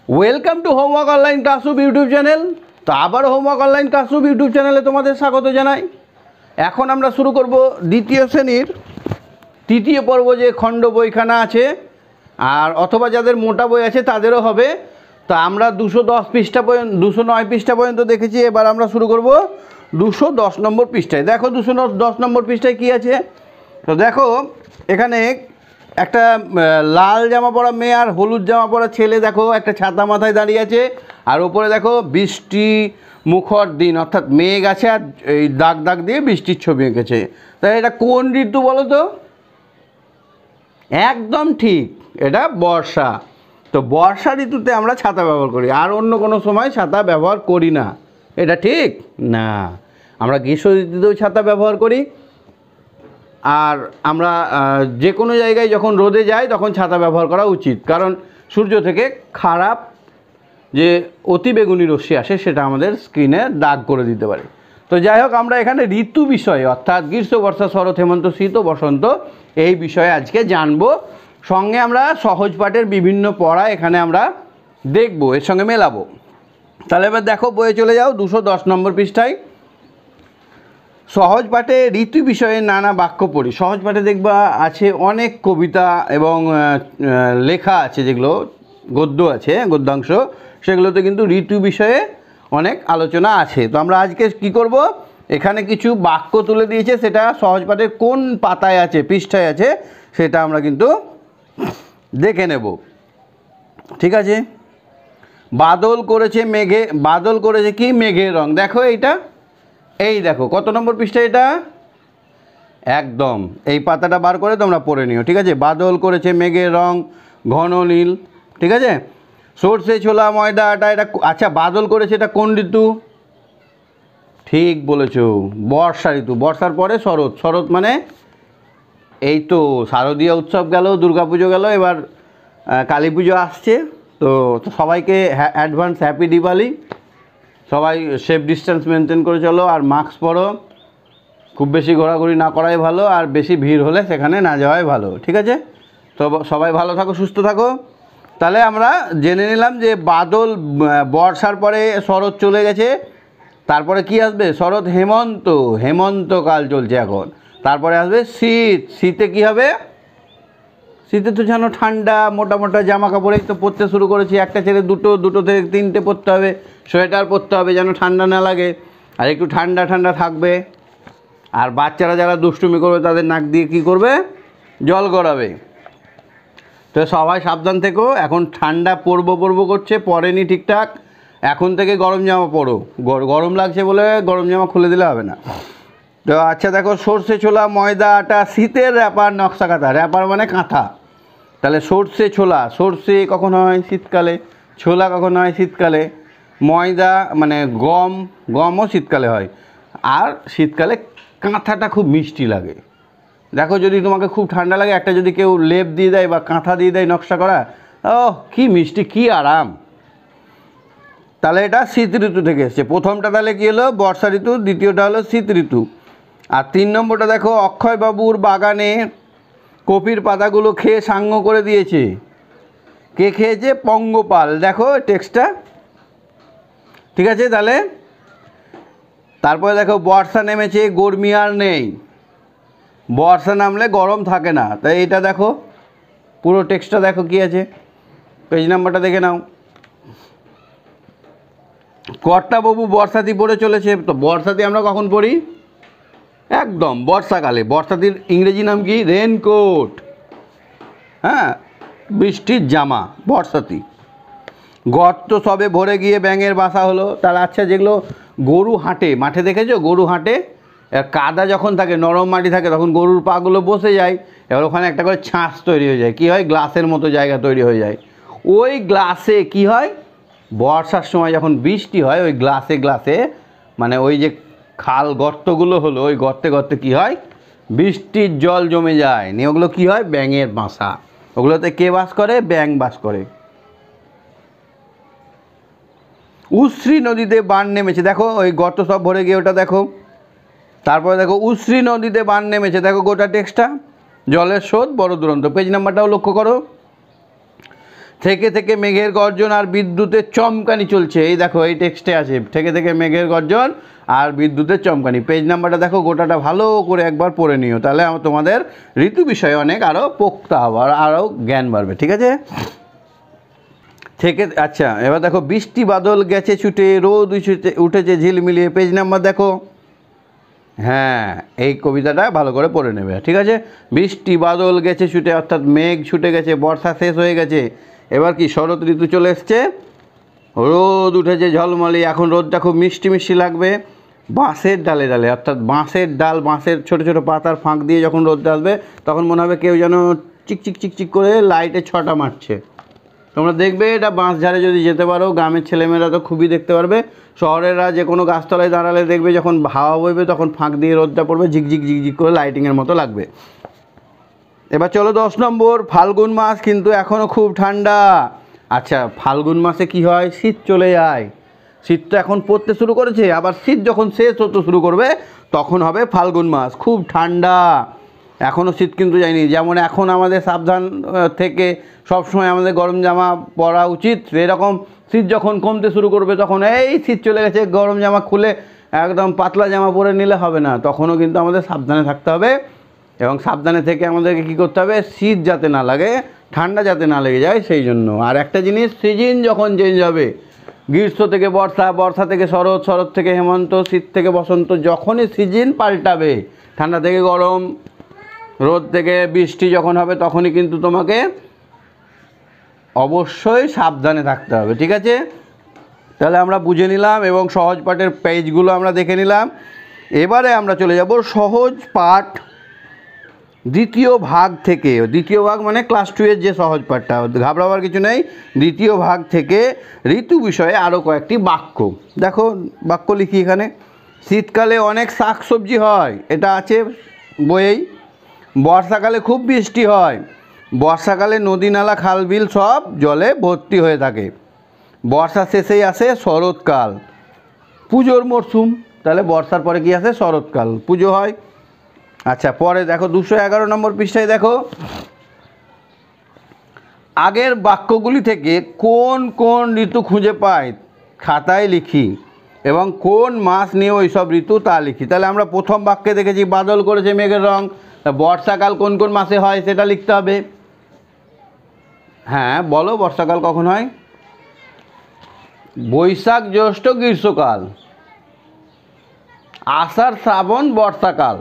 Welcome to homework online classroom YouTube channel. তো আবার homework online classroom YouTube চ্যানেলে তোমাদের স্বাগত জানাই। এখন আমরা শুরু করব দ্বিতীয় শ্রেণীর তৃতীয় পর্ব, যে খণ্ড বইখানা আছে আর অথবা যাদের মোটা বই আছে তাদেরও হবে। তো আমরা 210 পৃষ্ঠা পর্যন্ত 209 পৃষ্ঠা পর্যন্ত দেখেছি। এবার আমরা শুরু করব 210 নম্বর পৃষ্ঠায়। দেখো 210 নম্বর পৃষ্ঠায় কী আছে। তো দেখো এখানে একটা লাল জামা পরা মেয়ে আর হলুদ জামা পরা ছেলে, দেখো একটা ছাতা মাথায় দাঁড়িয়ে আছে। আর ওপরে দেখো বৃষ্টি মুখর দিন, অর্থাৎ মেঘ আছে আর এই দাগ দাগ দিয়ে বৃষ্টির ছবি এঁকেছে। তাই এটা কোন ঋতু বলো তো? একদম ঠিক, এটা বর্ষা। তো বর্ষা ঋতুতে আমরা ছাতা ব্যবহার করি, আর অন্য কোনো সময় ছাতা ব্যবহার করি না। এটা ঠিক না। আমরা গ্রীষ্ম ঋতুতেও ছাতা ব্যবহার করি, আর আমরা যে কোনো জায়গায় যখন রোদে যাই তখন ছাতা ব্যবহার করা উচিত, কারণ সূর্য থেকে খারাপ যে অতিবেগুনি রশ্মি আসে সেটা আমাদের স্কিনে দাগ করে দিতে পারে। তো যাই হোক, আমরা এখানে ঋতু বিষয়ে অর্থাৎ গ্রীষ্ম, বর্ষা, শরৎ, হেমন্ত, শীত ও বসন্ত এই বিষয়ে আজকে জানবো। সঙ্গে আমরা সহজ পাঠের বিভিন্ন পড়া এখানে আমরা দেখব, এর সঙ্গে মেলাবো। তাহলে এবার দেখো বইয়ে চলে যাও 210 নম্বর পৃষ্ঠায়। সহজ পাঠে ঋতু বিষয়ে নানা বাক্য পড়ি। সহজ পাঠে দেখবা আছে অনেক কবিতা এবং লেখা আছে, যেগুলো গদ্য আছে, গদ্যাংশ, সেগুলোতে কিন্তু ঋতু বিষয়ে অনেক আলোচনা আছে। তো আমরা আজকে কি করব, এখানে কিছু বাক্য তুলে দিয়েছে, সেটা সহজ পাঠের কোন পাতায় আছে, পৃষ্ঠায় আছে, সেটা আমরা কিন্তু দেখে নেব। ঠিক আছে। বাদল করেছে মেঘে, বাদল করেছে কি মেঘের রং। দেখো এইটা, এই দেখো কত নম্বর পৃষ্ঠা এটা, একদম এই পাতাটা বার করে তোমরা পড়ে নিও। ঠিক আছে। বাদল করেছে মেঘের রং ঘন নীল। ঠিক আছে। সর্ষে, ছোলা, ময়দা, আটা, এটা আচ্ছা বাদল করেছে, এটা কোন ঋতু? ঠিক বলেছো, বর্ষা ঋতু। বর্ষার পরে শরৎ। শরৎ মানে এই তো শারদীয় উৎসব গেল, দুর্গাপুজো গেল, এবার কালী পুজো আসছে। তো সবাইকে অ্যাডভান্স হ্যাপি দিওয়ালি। সবাই সেফ ডিস্টেন্স মেনটেন করে চলো, আর মাস্ক পরো। খুব বেশি ঘোরাঘুরি না করাই ভালো, আর বেশি ভিড় হলে সেখানে না যাওয়াই ভালো। ঠিক আছে। তো সবাই ভালো থাকো, সুস্থ থাকো। তাহলে আমরা জেনে নিলাম যে বাদল, বর্ষার পরে শরৎ চলে গেছে, তারপরে কি আসবে? শরৎ, হেমন্ত, হেমন্তকাল চলছে এখন। তারপরে আসবে শীত। শীতে কি হবে? শীতে তো যেন ঠান্ডা, মোটা মোটা জামা কাপড়েই তো পরতে শুরু করেছি। একটা ছেড়ে দুটো, দুটো থেকে তিনটে পরতে হবে, সোয়েটার পরতে হবে যেন ঠান্ডা না লাগে, আর একটু ঠান্ডা ঠান্ডা থাকবে। আর বাচ্চারা যারা দুষ্টুমি করবে তাদের নাক দিয়ে কী করবে? জল গড়াবে। তো সবাই সাবধান থেকো। এখন ঠান্ডা পড়বো করছে, পড়েনি ঠিকঠাক। এখন থেকে গরম জামা পরো। গরম লাগছে বলে গরম জামা খুলে দিলে হবে না। তো আচ্ছা দেখো, সর্ষে, ছোলা, ময়দা, আটা, শীতের র্যাপার, নকশা কাঁথা। র্যাপার মানে কাঁথা। তাহলে সর্ষে, ছোলা, সর্ষে কখন হয়? শীতকালে। ছোলা কখন হয়? শীতকালে। ময়দা মানে গমও শীতকালে হয়। আর শীতকালে কাঁথাটা খুব মিষ্টি লাগে। দেখো যদি তোমাকে খুব ঠান্ডা লাগে, একটা যদি কেউ লেপ দিয়ে দেয় বা কাঁথা দিয়ে দেয় নকশা করা, ও কি মিষ্টি, কি আরাম। তাহলে এটা শীত ঋতু থেকে এসছে। প্রথমটা তাহলে কী হলো? বর্ষা ঋতু। দ্বিতীয়টা হলো শীত ঋতু। আর 3 নম্বরটা দেখো, অক্ষয়বাবুর বাগানে কপির পাতাগুলো খেয়ে সাঙ্গ করে দিয়েছে। কে খেয়েছে? পঙ্গপাল। দেখো টেক্সটটা। ঠিক আছে। তাহলে তারপরে দেখো, বর্ষা নেমেছে, গরমি আর নেই। বর্ষা নামলে গরম থাকে না। তাই এটা দেখো, পুরো টেক্সটটা দেখো কী আছে, পেজ নাম্বারটা দেখে নাও। কর্তাবাবু বর্ষাতি পড়ে চলেছে। তো বর্ষাতি আমরা কখন পড়ি? একদম বর্ষাকালে। বর্ষাতির ইংরেজি নাম কি? রেনকোট। হ্যাঁ, বৃষ্টির জামা, বর্ষাতি। গর্ত সবে ভরে গিয়ে ব্যাঙের বাসা হলো। তাহলে আচ্ছা, যেগুলো গরু হাঁটে, মাঠে দেখেছো গরু হাঁটে, কাদা যখন থাকে, নরম মাটি থাকে, তখন গরুর পাগুলো বসে যায়, এবার ওখানে একটা করে ছাঁচ তৈরি হয়ে যায়। কী হয়? গ্লাসের মতো জায়গা তৈরি হয়ে যায়। ওই গ্লাসে কি হয়? বর্ষার সময় যখন বৃষ্টি হয়, ওই গ্লাসে মানে ওই যে খাল গর্তগুলো হলো, ওই গর্তে কী হয়? বৃষ্টির জল জমে যায়, নিয়ে ওগুলো কী হয়? ব্যাঙের বাসা। ওগুলোতে কে বাস করে? ব্যাঙ বাস করে। উশ্রী নদীতে বান নেমেছে। দেখো ওই গর্ত সব ভরে গিয়ে ওটা দেখো। তারপরে দেখো, উশ্রী নদীতে বান নেমেছে। দেখো গোটা টেক্সটটা। জলের স্রোত বড় দুরন্ত। পেজ নাম্বারটাও লক্ষ্য করো। থেকে থেকে মেঘের গর্জন আর বিদ্যুতের চমকানি চলছে। এই দেখো এই টেক্সটে আছে থেকে থেকে মেঘের গর্জন আর বিদ্যুতের চমকানি। পেজ নাম্বারটা দেখো, গোটাটা ভালো করে একবার পড়ে নিও, তাহলে তোমাদের ঋতু বিষয়ে অনেক আরও পোক্তা হবে আর আরও জ্ঞান বাড়বে। ঠিক আছে, থেকে আচ্ছা এবার দেখো, বৃষ্টি বাদল গেছে ছুটে রোদ উঠেছে ঝিলমিলিয়ে। পেজ নাম্বার দেখো। হ্যাঁ, এই কবিতাটা ভালো করে পড়ে নেবে। ঠিক আছে, বৃষ্টি বাদল গেছে ছুটে, অর্থাৎ মেঘ ছুটে গেছে, বর্ষা শেষ হয়ে গেছে, এবার কি শরৎ ঋতু চলে এসছে। রোদ উঠেছে ঝলমলে, এখন রোদটা খুব মিষ্টি মিষ্টি লাগবে। বাঁশের ডালে ডালে, অর্থাৎ বাঁশের ডাল, বাঁশের ছোটো ছোটো পাতার ফাঁক দিয়ে যখন রোদটা আসবে তখন মনে হবে কেউ যেন চিকচিক চিকচিক করে লাইটে ছটা মারছে। তোমরা দেখবে এটা বাঁশঝাড়ে যদি যেতে পারো, গ্রামের ছেলেমেয়েরা তো খুবই দেখতে পারবে। শহরেরা যে কোনো গাছতলায় দাঁড়ালে দেখবে যখন হাওয়া বইবে তখন ফাঁক দিয়ে রোদটা পড়বে, ঝিকঝিক ঝিকঝিক করে লাইটিংয়ের মতো লাগবে। এবার চলো 10 নম্বর, ফাল্গুন মাস কিন্তু এখনও খুব ঠান্ডা। আচ্ছা, ফাল্গুন মাসে কি হয়, শীত চলে যায়। শীত তো এখন পড়তে শুরু করেছে, আবার শীত যখন শেষ হতে শুরু করবে তখন হবে ফাল্গুন মাস, খুব ঠান্ডা। এখনও শীত কিন্তু যায়নি। যেমন এখন আমাদের সাবধান থেকে সবসময় আমাদের গরম জামা পরা উচিত, এরকম শীত যখন কমতে শুরু করবে তখন এই শীত চলে গেছে, গরম জামা খুলে একদম পাতলা জামা পরে নিলে হবে না, তখনও কিন্তু আমাদের সাবধানে থাকতে হবে। এবং সাবধানে থেকে আমাদেরকে কী করতে হবে, শীত যাতে না লাগে, ঠান্ডা যাতে না লেগে যায় সেই জন্য। আর একটা জিনিস, সিজন যখন চেঞ্জ হবে, গ্রীষ্ম থেকে বর্ষা, বর্ষা থেকে শরৎ, শরৎ থেকে হেমন্ত, শীত থেকে বসন্ত, যখনই সিজন পাল্টাবে, ঠান্ডা থেকে গরম, রোদ থেকে বৃষ্টি যখন হবে তখনই কিন্তু তোমাকে অবশ্যই সাবধানে থাকতে হবে। ঠিক আছে, তাহলে আমরা বুঝে নিলাম এবং সহজ পাঠের পেজগুলো আমরা দেখে নিলাম। এবারে আমরা চলে যাব সহজ পাঠ দ্বিতীয় ভাগ থেকে। দ্বিতীয় ভাগ মানে ক্লাস 2 এর যে সহজ পাঠটা, ঘাবড়াবার কিছু নেই। দ্বিতীয় ভাগ থেকে ঋতু বিষয়ে আরও কয়েকটি বাক্য দেখো, বাক্য লিখি এখানে। শীতকালে অনেক শাক সবজি হয়, এটা আছে বইয়েই। বর্ষাকালে খুব বৃষ্টি হয়, বর্ষাকালে নদী নালা খাল বিল সব জলে ভর্তি হয়ে থাকে। বর্ষা শেষেই আসে শরৎকাল, পুজোর মরশুম, তাহলে বর্ষার পরে কি আসে, শরৎকাল, পুজো হয়। আচ্ছা, পরে দেখো 211 নম্বর পৃষ্ঠায় দেখো, আগের বাক্যগুলি থেকে কোন কোন ঋতু খুঁজে পায় খাতায় লিখি এবং কোন মাস নিয়ে ওই সব ঋতু তা লিখি। তাহলে আমরা প্রথম বাক্যে দেখেছি বাদল করেছে মেঘের রং, বর্ষাকাল কোন কোন মাসে হয় সেটা লিখতে হবে। হ্যাঁ বলো, বর্ষাকাল কখন হয়? বৈশাখ জ্যৈষ্ঠ গ্রীষ্মকাল, আষাঢ় শ্রাবণ বর্ষাকাল,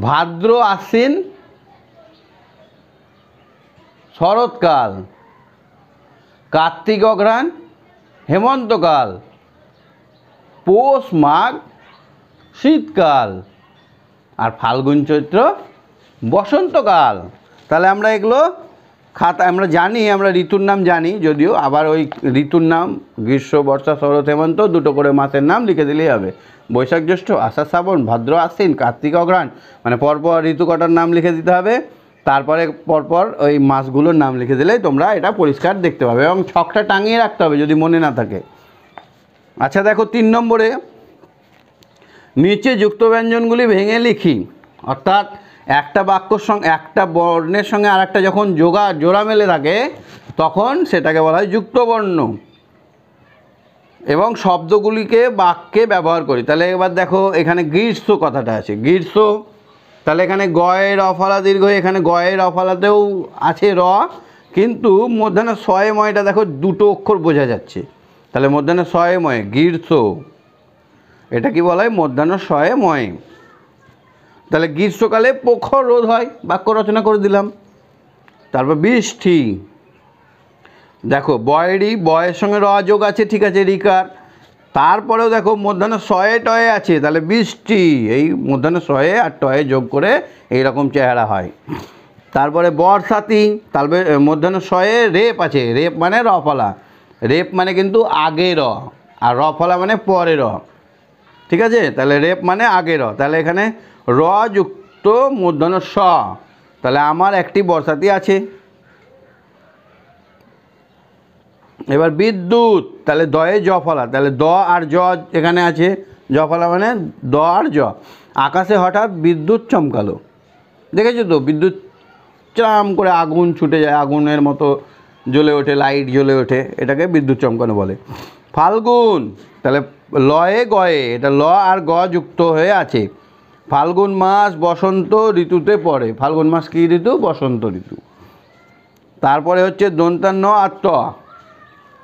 ভাদ্র আশ্বিন শরৎকাল, কার্তিক অঘ্রাণ হেমন্তকাল, পৌষ মাঘ শীতকাল, আর ফাল্গুন চৈত্র বসন্তকাল। তাহলে আমরা এগুলো খাতা আমরা জানি, আমরা ঋতুর নাম জানি যদিও, আবার ওই ঋতুর নাম গ্রীষ্ম বর্ষা শরৎ হেমন্ত দুটো করে মাসের নাম লিখে দিলেই হবে। বৈশাখ জ্যৈষ্ঠ আষাঢ় শ্রাবণ ভাদ্র আশ্বিন কার্তিক অঘ্রাণ, মানে পরপর ঋতু কটার নাম লিখে দিতে হবে, তারপরে পরপর ওই মাসগুলোর নাম লিখে দিলেই তোমরা এটা পরিষ্কার দেখতে পাবে এবং ছকটা টাঙিয়ে রাখতে হবে যদি মনে না থাকে। আচ্ছা দেখো 3 নম্বরে, নিচে যুক্ত ব্যঞ্জনগুলি ভেঙে লিখি। অর্থাৎ একটা বাক্যর সঙ্গে একটা বর্ণের সঙ্গে আর একটা যখন জোড়া মেলে থাকে তখন সেটাকে বলা হয় যুক্ত বর্ণ, এবং শব্দগুলিকে বাক্যে ব্যবহার করি। তাহলে এবার দেখো এখানে গ্রীষ্ম কথাটা আছে, গ্রীষ্ম, তাহলে এখানে গয়ের অফলা দীর্ঘ, এখানে গয়ের অফলাতেও আছে র, কিন্তু মধ্যাহ্ন শয়ে ময়টা দেখো দুটো অক্ষর বোঝা যাচ্ছে, তাহলে মধ্যাহ্ন শয়ে ময় গ্রীষ্ম, এটা কি বলা হয় মধ্যাহ্ন শয়ে ময়। তাহলে গ্রীষ্মকালে প্রখর রোদ হয়, বাক্য রচনা করে দিলাম। তারপর বৃষ্টি, দেখো বয়ের সঙ্গে র যোগ আছে, ঠিক আছে রিকার, তারপরেও দেখো মধ্যাহ্ন শয়ে টয়ে আছে, তাহলে বৃষ্টি, এই মধ্যাহ্ন শয়ে আর টয়ে যোগ করে এইরকম চেহারা হয়। তারপরে বর্ষাতি, তারপরে মধ্যাহ্ন শয়ে রেপ আছে, রেপ মানে রফলা, রেপ মানে কিন্তু আগে র, আর রফলা মানে পরে র, ঠিক আছে, তাহলে রেপ মানে আগে র, তাহলে এখানে র যুক্ত মূর্ধন্য স, তাহলে আমার একটি বর্ষাতি আছে। এবার বিদ্যুৎ, তাহলে দয়ে জ ফলা, তাহলে দ আর জ এখানে আছে, জ ফলা মানে দ আর জ। আকাশে হঠাৎ বিদ্যুৎ চমকালো, দেখেছো তো বিদ্যুৎ চাম করে আগুন ছুটে যায়, আগুনের মতো জ্বলে ওঠে, লাইট জ্বলে ওঠে, এটাকে বিদ্যুৎ চমকানো বলে। ফাল্গুন, তাহলে লয়ে গয়ে, এটা ল আর গ যুক্ত হয়ে আছে। ফাল্গুন মাস বসন্ত ঋতুতে পড়ে। ফাল্গুন মাস কী ঋতু? বসন্ত ঋতু। তারপরে হচ্ছে দন্তান্ন আর ত,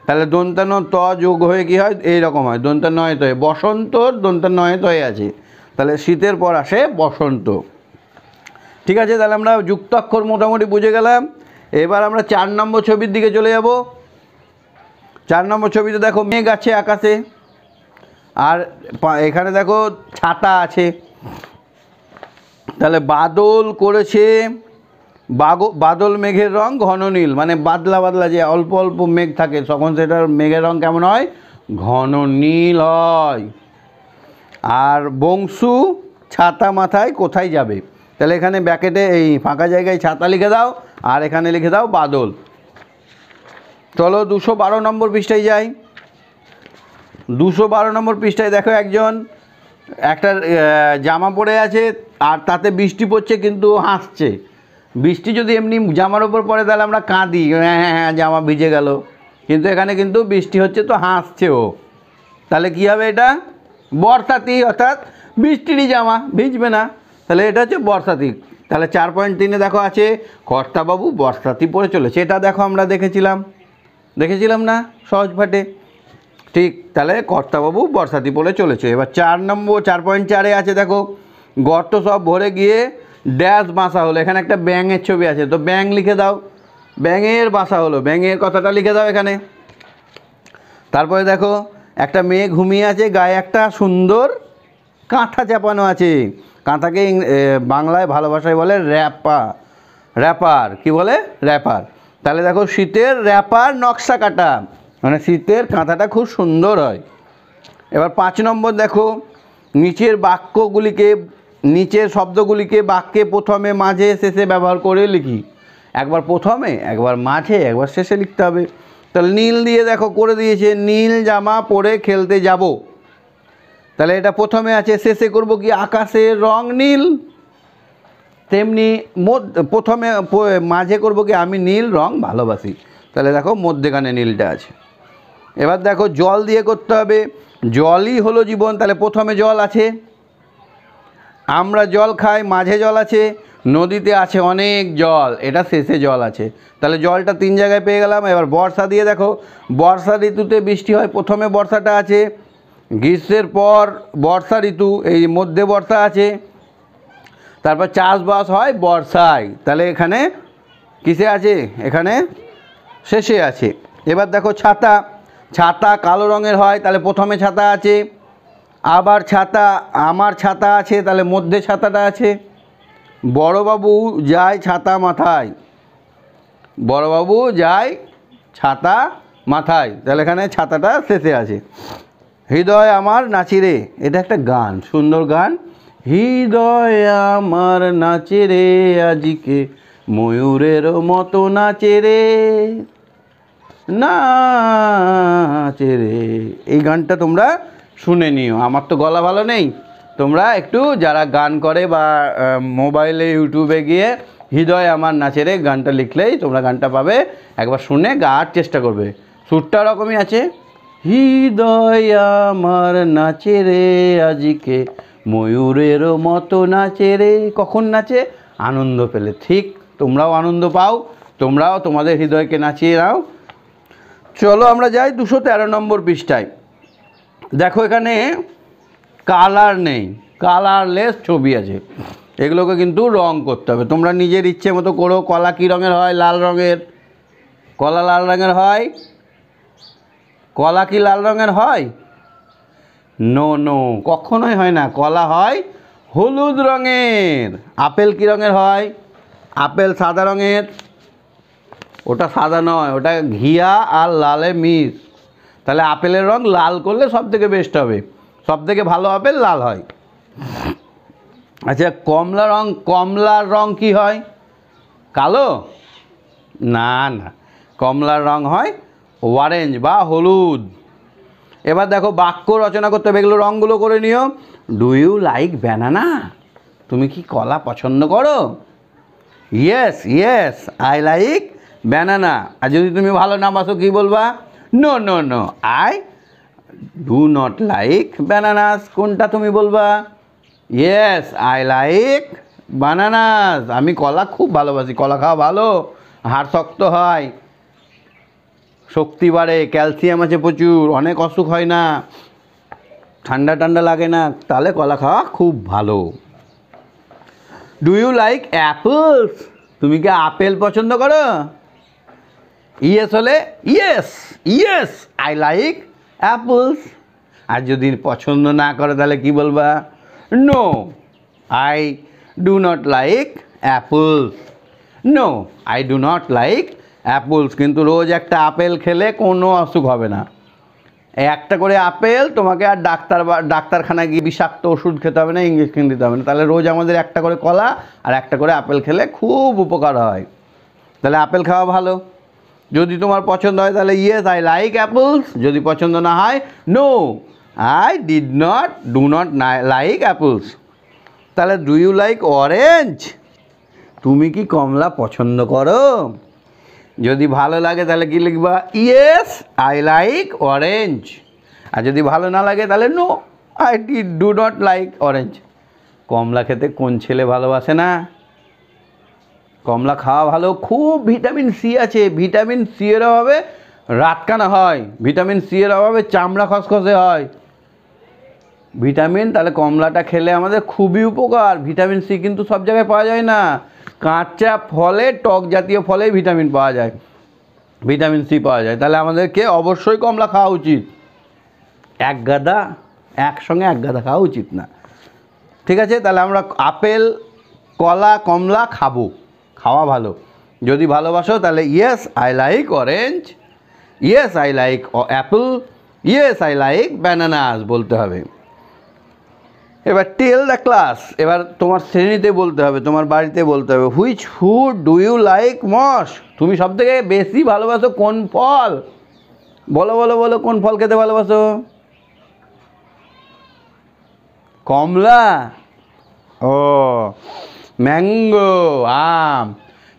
তাহলে দন্তান্ন ত যোগ হয়ে কী হয়? এইরকম হয়, দন্তান্নয় তয়ে, বসন্তর দন্তান্নয় তয়ে আছে, তাহলে শীতের পর আসে বসন্ত। ঠিক আছে, তাহলে আমরা যুক্তাক্ষর মোটামুটি বুঝে গেলাম। এবার আমরা 4 নম্বর ছবির দিকে চলে যাব। 4 নম্বর ছবিতে দেখো মেঘ আছে আকাশে, আর এখানে দেখো ছাতা আছে। তাহলে বাদল করেছে, বাদল মেঘের রং ঘন নীল, মানে বাদলা বাদলা যে অল্প অল্প মেঘ থাকে তখন সেটার মেঘের রং কেমন হয়? ঘন নীল হয়। আর বংশু ছাতা মাথায় কোথায় যাবে? তাহলে এখানে ব্যাকেটে এই ফাঁকা জায়গায় ছাতা লিখে দাও, আর এখানে লিখে দাও বাদল। চলো 212 নম্বর পৃষ্ঠায় যাই। 212 নম্বর পৃষ্ঠায় দেখো একজন একটা জামা পরে আছে, আর তাতে বৃষ্টি পড়ছে কিন্তু হাসছে। বৃষ্টি যদি এমনি জামার ওপর পড়ে তাহলে আমরা কাঁদি, হ্যাঁ হ্যাঁ হ্যাঁ জামা ভিজে গেল, কিন্তু এখানে কিন্তু বৃষ্টি হচ্ছে তো হাসছে ও, তাহলে কী হবে? এটা বর্ষাতি, অর্থাৎ বৃষ্টিরই জামা, ভিজবে না, তাহলে এটা হচ্ছে বর্ষাতি। তাহলে 4.3-এ দেখো আছে কর্তাবাবু বর্ষাতি পরে চলেছে, এটা দেখো আমরা দেখেছিলাম না সহজ পাঠে? ঠিক, তাহলে কর্তাবাবু বর্ষাতি পরে চলেছে। এবার 4.4-এ আছে দেখো গর্ত সব ভরে গিয়ে ড্যাশ বাসা হলো, এখানে একটা ব্যাঙের ছবি আছে, তো ব্যাঙ লিখে দাও, ব্যাঙের বাসা হলো, ব্যাঙের কথাটা লিখে দাও এখানে। তারপরে দেখো একটা মেয়ে ঘুমিয়ে আছে, গায়ে একটা সুন্দর কাঁথা চাপানো আছে। কাঁথাকে বাংলায় ভালো ভাষায় বলে র্যাপার। কি বলে? র্যাপার। তাহলে দেখো শীতের র্যাপার নকশা কাটা, মানে শীতের কাঁথাটা খুব সুন্দর হয়। এবার 5 নম্বর দেখো নিচের শব্দগুলিকে বাক্যে প্রথমে মাঝে শেষে ব্যবহার করে লিখি। একবার প্রথমে, একবার মাঝে, একবার শেষে লিখতে হবে। তাহলে নীল দিয়ে দেখো করে দিয়েছে, নীল জামা পরে খেলতে যাব, তাহলে এটা প্রথমে আছে, শেষে করব কি? আকাশের রং নীল। তেমনি প্রথমে মাঝে করব কি? আমি নীল রং ভালোবাসি, তাহলে দেখো মধ্যেখানে নীলটা আছে। এবার দেখো জল দিয়ে করতে হবে, জলই হলো জীবন, তাহলে প্রথমে জল আছে, আমরা জল খাই, মাঝে জল আছে, নদীতে আছে অনেক জল, এটা শেষে জল আছে, তাহলে জলটা 3 জায়গায় পেয়ে গেলাম। এবার বর্ষা দিয়ে দেখো বর্ষা ঋতুতে বৃষ্টি হয়, প্রথমে বর্ষাটা আছে, গ্রীষ্মের পর বর্ষা ঋতু, এই মধ্যে বর্ষা আছে, তারপর চাষবাস হয় বর্ষায়, তাহলে এখানে কিসে আছে? এখানে শেষে আছে। এবার দেখো ছাতা কালো রঙের হয়, তাহলে প্রথমে ছাতা আছে, আবার আমার ছাতা আছে, তাহলে মধ্যে ছাতাটা আছে। বড়বাবু যায় ছাতা মাথায়, বড়বাবু যায় ছাতা মাথায়, তাহলে এখানে ছাতাটা শেষে আছে। হৃদয় আমার নাচে রে, এটা একটা গান, সুন্দর গান। হৃদয় আমার নাচে রে আজিকে, ময়ূরের মতো নাচে রে, নাচে রে। এই গানটা তোমরা শুনে নিও, আমার তো গলা ভালো নেই, তোমরা একটু যারা গান করে বা মোবাইলে ইউটিউবে গিয়ে হৃদয় আমার নাচে রে গানটা লিখলেই তোমরা গানটা পাবে, একবার শুনে গাওয়ার চেষ্টা করবে। সুরটা ওরকমই আছে, হৃদয় আমার নাচে রে আজিকে, ময়ূরের মতো নাচে রে। কখন নাচে? আনন্দ পেলে। ঠিক, তোমরাও আনন্দ পাও, তোমরাও তোমাদের হৃদয়কে নাচিয়ে নাও। চলো আমরা যাই 213 নম্বর পৃষ্ঠায়। দেখো এখানে কালার নেই, কালারলেস ছবি আছে, এগুলোকে কিন্তু রং করতে হবে, তোমরা নিজের ইচ্ছে মতো করো। কলা কী রঙের হয়? লাল রঙের। কলা লাল রঙের হয়? কলা কি লাল রঙের হয়? নো, কখনোই হয় না, কলা হয় হলুদ রঙের। আপেল কী রঙের হয়? আপেল সাদা রঙের। ওটা সাদা নয়, ওটা ঘিয়া আর লালে মিক্স, তাহলে আপেলের রং লাল করলে সব থেকে বেস্ট হবে, সব থেকে ভালো আপেল লাল হয়। আচ্ছা কমলার রং কি হয়? কালো? না, কমলার রং হয় অরেঞ্জ বা হলুদ। এবার দেখো বাক্য রচনা করতে হবে, এগুলো রঙগুলো করে নিও। Do you like banana? তুমি কি কলা পছন্দ করো? Yes yes I like banana. আর যদি তুমি ভালো না বাসো কী বলবা? No no no I do not like bananas. কোনটা তুমি বলবা? Yes I like bananas. আমি কলা খুব ভালোবাসি, কলা খাওয়া ভালো, হাড় শক্ত হয়, শক্তি বাড়ে, ক্যালসিয়াম আছে প্রচুর, অনেক অসুখ হয় না, ঠান্ডা ঠান্ডা লাগে না, তাহলে কলা খাওয়া খুব ভালো। Do you like apples? তুমি কি আপেল পছন্দ করো? ইয়েস হলে yes yes I like apples. আর যদি পছন্দ না করে তাহলে কি বলবা? No I do not like apples. No I do not like apples. কিন্তু রোজ একটা আপেল খেলে কোনো অসুখ হবে না। একটা করে আপেল তোমাকে আর ডাক্তারখানায় গিয়ে বিষাক্ত ওষুধ খেতে হবে না, ইঞ্জেকশন দিতে হবে না। তাহলে রোজ আমাদের একটা করে কলা আর একটা করে আপেল খেলে খুব উপকার হয়। তাহলে আপেল খাওয়া ভালো। যদি তোমার পছন্দ হয় তাহলে ইয়েস আই লাইক অ্যাপলস। যদি পছন্দ না হয় no I do not like apples. তাহলে ডু ইউ লাইক অরেঞ্জ? তুমি কি কমলা পছন্দ করো? যদি ভালো লাগে তাহলে কি লিখবা? Yes I like orange. আর যদি ভালো না লাগে তাহলে no I do not like orange. কমলা খেতে কোন ছেলে ভালোবাসে না? কমলা খাওয়া ভালো, খুব ভিটামিন সি আছে। ভিটামিন সি এর অভাবে রাতকানা হয়, ভিটামিন সি এর অভাবে চামড়া খসখসে হয়। ভিটামিন তাহলে কমলাটা খেলে আমাদের খুবই উপকার। ভিটামিন সি কিন্তু সব জায়গায় পাওয়া যায় না। কাঁচা ফলে, টক জাতীয় ফলে ভিটামিন পাওয়া যায়, ভিটামিন সি পাওয়া যায়। তাহলে আমাদেরকে অবশ্যই কমলা খাওয়া উচিত। একসঙ্গে এক গাদা খাওয়া উচিত না। ঠিক আছে, তাহলে আমরা আপেল, কলা, কমলা খাবো, খাওয়া ভালো। যদি ভালোবাসো তাহলে yes I like orange, yes I like Apple, yes I like bananas বলতে হবে। এবার টেল দ্য ক্লাস, এবার তোমার শ্রেণীতে বলতে হবে, তোমার বাড়িতে বলতে হবে। Which food do you like most? তুমি সবথেকে বেশি ভালোবাসো কোন ফল? বলো বলো বলো, কোন ফল খেতে ভালোবাসো? কমলা? ও ম্যাঙ্গো, আম।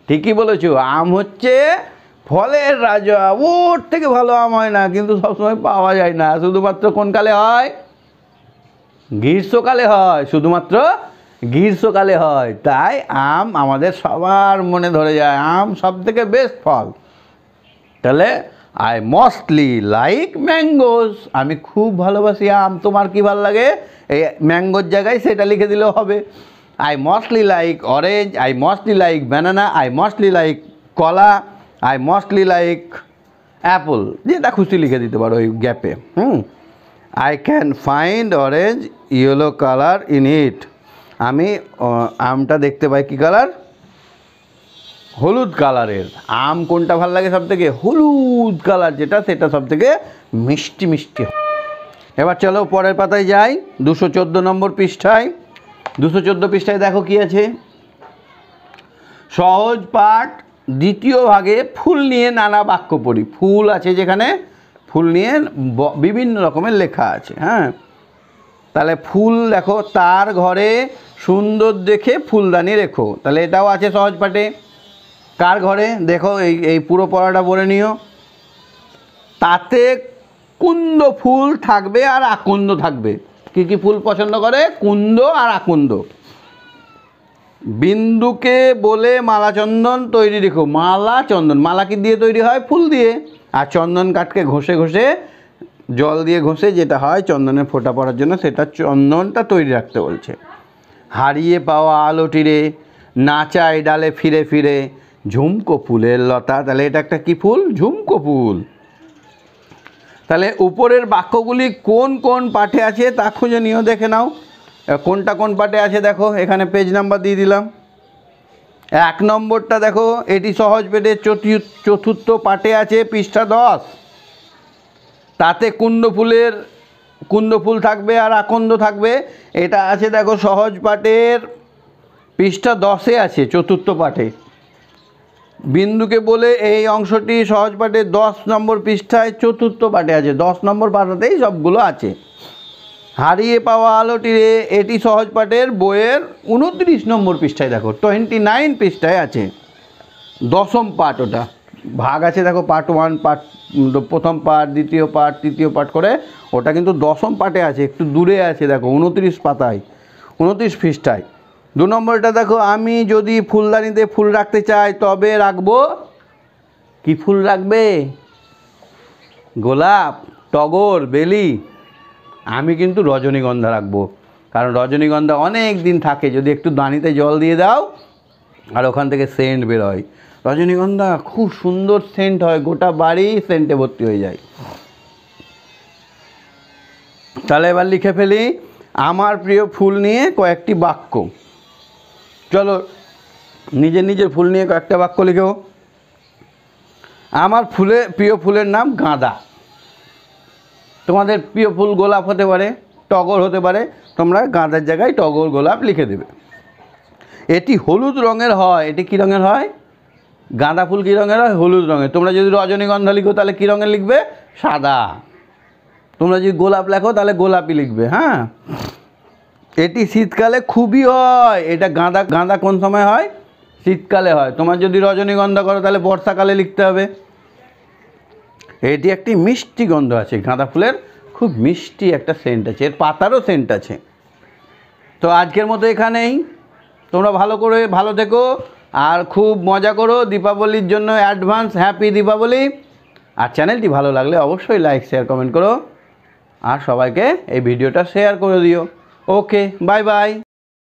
ঠিকই বলেছো, আম হচ্ছে ফলের রাজা। ওর থেকে ভালো আম হয় না, কিন্তু সবসময় পাওয়া যায় না। শুধুমাত্র কোন কালে হয়? গ্রীষ্মকালে হয়, শুধুমাত্র গ্রীষ্মকালে হয়। তাই আম আমাদের সবার মনে ধরে যায়, আম সব থেকে বেস্ট ফল। তাহলে আই মোস্টলি লাইক ম্যাঙ্গোস। আমি খুব ভালোবাসি আম। তোমার কি ভালো লাগে? এই ম্যাঙ্গোর জায়গায় সেটা লিখে দিলেও হবে। I mostly like orange, I mostly like banana, I mostly like kola, I mostly like apple. যেটা খুশি লিখে দিতে পারো ওই গ্যাপে। I can find orange yellow colour in it. আমি আমটা দেখতে পাই কী কালার? হলুদ কালারের। আম কোনটা ভালো লাগে সব থেকে? হলুদ কালার যেটা, সেটা সব থেকে মিষ্টি মিষ্টি। এবার চলো পরের পাতায় যাই, 214 নম্বর পৃষ্ঠায়। 214 পৃষ্ঠায় দেখো কি আছে? সহজ পাঠ দ্বিতীয় ভাগে ফুল নিয়ে নানা বাক্য পড়ি। ফুল আছে যেখানে, ফুল নিয়ে বিভিন্ন রকমের লেখা আছে। হ্যাঁ, তাহলে ফুল দেখো, তার ঘরে সুন্দর দেখে ফুলদানি রেখো। তাহলে এটাও আছে সহজ পাঠে। কার ঘরে? দেখো এই পুরো পড়াটা পড়ে নিও। তাতে কুন্দ ফুল থাকবে আর আকন্দ থাকবে। কী কী ফুল পছন্দ করে? কুন্দ আর আকন্দ। বিন্দুকে বলে মালা চন্দন তৈরি রেখো। মালা চন্দন, মালা কি দিয়ে তৈরি হয়? ফুল দিয়ে। আর চন্দন কাঠকে ঘষে ঘষে, জল দিয়ে ঘষে যেটা হয় চন্দনের ফোঁটা পড়ার জন্য, সেটা চন্দনটা তৈরি রাখতে বলছে। হারিয়ে পাওয়া আলোটিরে, নাচায় ডালে ফিরে ফিরে, ঝুমকো ফুলের লতা। তাহলে এটা একটা কি ফুল? ঝুমকো ফুল। তাহলে উপরের বাক্যগুলি কোন কোন পাঠে আছে তা খুঁজে নিও, দেখে নাও কোনটা কোন পাঠে আছে। দেখো এখানে পেজ নাম্বার দিয়ে দিলাম। 1 নম্বরটা দেখো, এটি সহজ পেটে চতুর্থ পাঠে আছে, পৃষ্ঠা 10। তাতে কুন্দ ফুল থাকবে আর আকন্দ থাকবে। এটা আছে দেখো সহজ পাঠের পৃষ্ঠা 10-এ আছে, চতুর্থ পাঠে। বিন্দুকে বলে এই অংশটি সহজ পাঠে 10 নম্বর পৃষ্ঠায় চতুর্থ পাঠে আছে। 10 নম্বর পাতাতেই সবগুলো আছে। হারিয়ে পাওয়া আলোটিরে, এটি সহজ পাঠের বইয়ের 29 নম্বর পৃষ্ঠায়, দেখো 29 পৃষ্ঠায় আছে, 10ম পাঠ। ওটা ভাগ আছে, দেখো পার্ট 1, পার্ট প্রথম পার্ট, দ্বিতীয় পার্ট, তৃতীয় পার্ট করে, ওটা কিন্তু 10ম পাঠে আছে, একটু দূরে আছে, দেখো 29 পাতায়, 29 পৃষ্ঠায়। 2 নম্বরটা দেখো, আমি যদি ফুলদানিতে ফুল রাখতে চাই তবে রাখবো, কি ফুল রাখবে? গোলাপ, টগর, বেলি। আমি কিন্তু রজনীগন্ধা রাখবো, কারণ রজনীগন্ধা অনেক দিন থাকে, যদি একটু দানিতে জল দিয়ে দাও আর ওখান থেকে সেন্ট বেরোয়। রজনীগন্ধা খুব সুন্দর সেন্ট হয়, গোটা বাড়ি সেন্টে ভর্তি হয়ে যায়। তাহলে এবার লিখে ফেলি আমার প্রিয় ফুল নিয়ে কয়েকটি বাক্য। চলো নিজের নিজের ফুল নিয়ে কয়েকটা বাক্য লিখো। আমার প্রিয় ফুলের নাম গাঁদা। তোমাদের প্রিয় ফুল গোলাপ হতে পারে, টগর হতে পারে, তোমরা গাঁদার জায়গায় টগর, গোলাপ লিখে দেবে। এটি হলুদ রঙের হয়। এটি কী রঙের হয়? গাঁদা ফুল কী রঙের হয়? হলুদ রঙের। তোমরা যদি রজনীগন্ধা লিখো তাহলে কী রঙের লিখবে? সাদা। তোমরা যদি গোলাপ লেখো তাহলে গোলাপি লিখবে। হ্যাঁ, এটি শীতকালে খুবই হয়। এটা গাঁদা কোন সময় হয়? শীতকালে হয়। তোমার যদি রজনীগন্ধা করো তাহলে বর্ষাকালে লিখতে হবে। এটি একটি মিষ্টি গন্ধ আছে, গাঁদা ফুলের খুব মিষ্টি একটা সেন্ট আছে, এর পাতারও সেন্ট আছে। তো আজকের মতো এখানেই। তোমরা ভালো থেকো আর খুব মজা করো। দীপাবলির জন্য অ্যাডভান্স হ্যাপি দীপাবলি। আর চ্যানেলটি ভালো লাগলে অবশ্যই লাইক, শেয়ার, কমেন্ট করো, আর সবাইকে এই ভিডিওটা শেয়ার করে দিও। ওকে, বাই বাই।